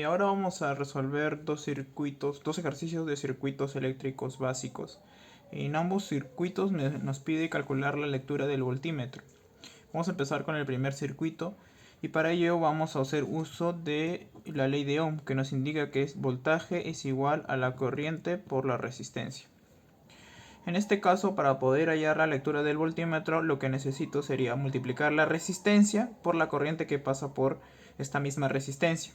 Ahora vamos a resolver dos ejercicios de circuitos eléctricos básicos. En ambos circuitos nos pide calcular la lectura del voltímetro. Vamos a empezar con el primer circuito y para ello vamos a hacer uso de la ley de Ohm, que nos indica que voltaje es igual a la corriente por la resistencia. En este caso, para poder hallar la lectura del voltímetro, lo que necesito sería multiplicar la resistencia por la corriente que pasa por esta misma resistencia.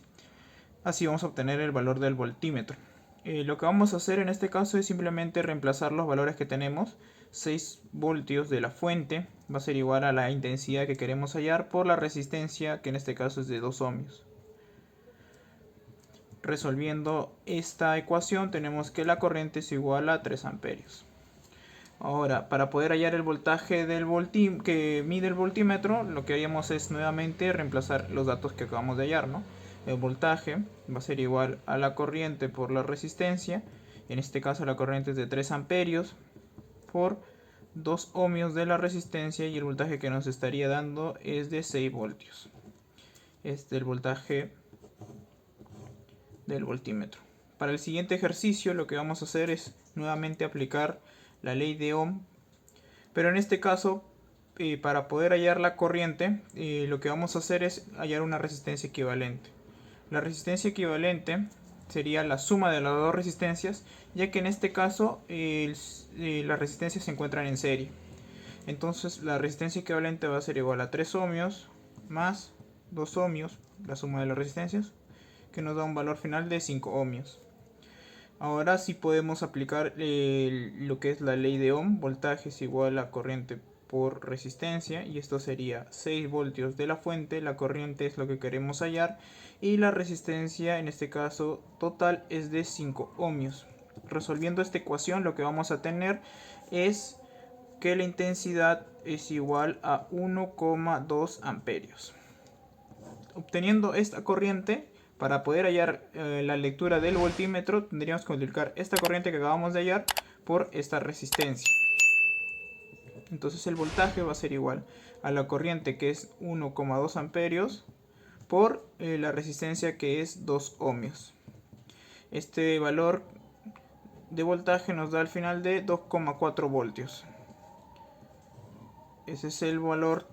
Así vamos a obtener el valor del voltímetro. Lo que vamos a hacer en este caso es simplemente reemplazar los valores que tenemos. 6 voltios de la fuente va a ser igual a la intensidad que queremos hallar por la resistencia, que en este caso es de 2 ohmios. Resolviendo esta ecuación tenemos que la corriente es igual a 3 amperios. Ahora, para poder hallar el voltaje que mide el voltímetro, lo que haríamos es nuevamente reemplazar los datos que acabamos de hallar, ¿no? El voltaje va a ser igual a la corriente por la resistencia. En este caso la corriente es de 3 amperios por 2 ohmios de la resistencia, y el voltaje que nos estaría dando es de 6 voltios. Este es el voltaje del voltímetro. Para el siguiente ejercicio lo que vamos a hacer es nuevamente aplicar la ley de Ohm, pero en este caso para poder hallar la corriente lo que vamos a hacer es hallar una resistencia equivalente. La resistencia equivalente sería la suma de las dos resistencias, ya que en este caso las resistencias se encuentran en serie. Entonces la resistencia equivalente va a ser igual a 3 ohmios más 2 ohmios, la suma de las resistencias, que nos da un valor final de 5 ohmios. Ahora sí podemos aplicar lo que es la ley de Ohm. Voltaje es igual a corriente por resistencia, y esto sería 6 voltios de la fuente. La corriente es lo que queremos hallar y la resistencia en este caso total es de 5 ohmios. Resolviendo esta ecuación lo que vamos a tener es que la intensidad es igual a 1,2 amperios. Obteniendo esta corriente, para poder hallar la lectura del voltímetro, tendríamos que multiplicar esta corriente que acabamos de hallar por esta resistencia. Entonces el voltaje va a ser igual a la corriente, que es 1,2 amperios, por la resistencia, que es 2 ohmios. Este valor de voltaje nos da al final de 2,4 voltios. Ese es el valor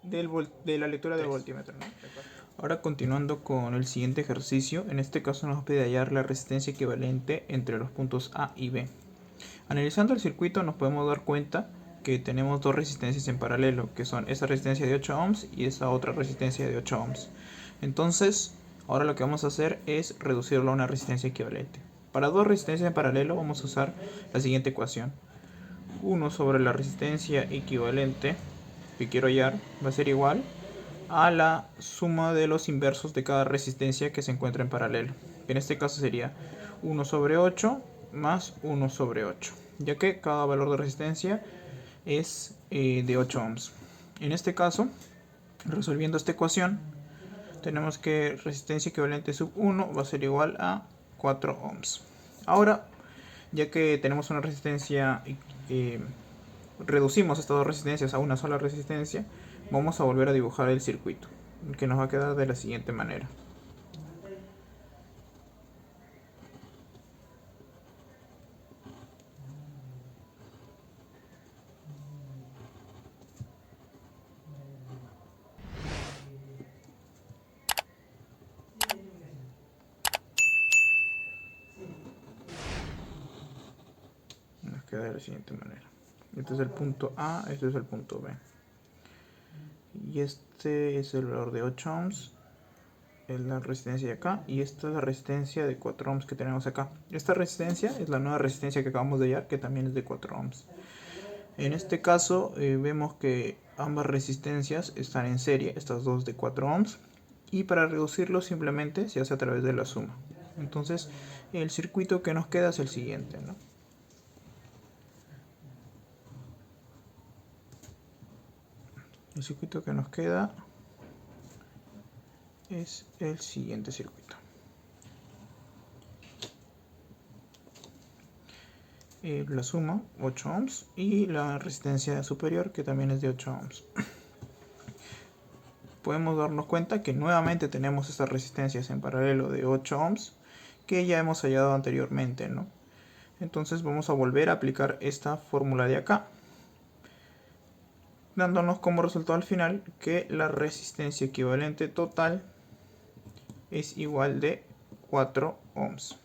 de la lectura del voltímetro, ¿no? Ahora, continuando con el siguiente ejercicio, en este caso nos pide hallar la resistencia equivalente entre los puntos A y B. Analizando el circuito nos podemos dar cuenta que tenemos dos resistencias en paralelo, que son esa resistencia de 8 ohms y esa otra resistencia de 8 ohms. Entonces, ahora lo que vamos a hacer es reducirlo a una resistencia equivalente. Para dos resistencias en paralelo vamos a usar la siguiente ecuación. 1 sobre la resistencia equivalente que quiero hallar va a ser igual a la suma de los inversos de cada resistencia que se encuentra en paralelo. En este caso sería 1 sobre 8 más 1 sobre 8, ya que cada valor de resistencia es de 8 ohms. En este caso, resolviendo esta ecuación, tenemos que resistencia equivalente sub 1 va a ser igual a 4 ohms. Ahora, ya que tenemos una resistencia, reducimos estas dos resistencias a una sola resistencia, vamos a volver a dibujar el circuito, que nos va a quedar de la siguiente manera. Nos queda de la siguiente manera. Este es el punto A, este es el punto B. Y este es el valor de 8 ohms, es la resistencia de acá, y esta es la resistencia de 4 ohms que tenemos acá. Esta resistencia es la nueva resistencia que acabamos de hallar, que también es de 4 ohms. En este caso vemos que ambas resistencias están en serie, estas dos de 4 ohms, y para reducirlo simplemente se hace a través de la suma. Entonces el circuito que nos queda es el siguiente, ¿no? El circuito que nos queda es el siguiente circuito. La suma 8 ohms y la resistencia superior, que también es de 8 ohms. podemos darnos cuenta que nuevamente tenemos estas resistencias en paralelo de 8 ohms que ya hemos hallado anteriormente, ¿no? Entonces vamos a volver a aplicar esta fórmula de acá, dándonos como resultado al final que la resistencia equivalente total es igual de 4 ohms.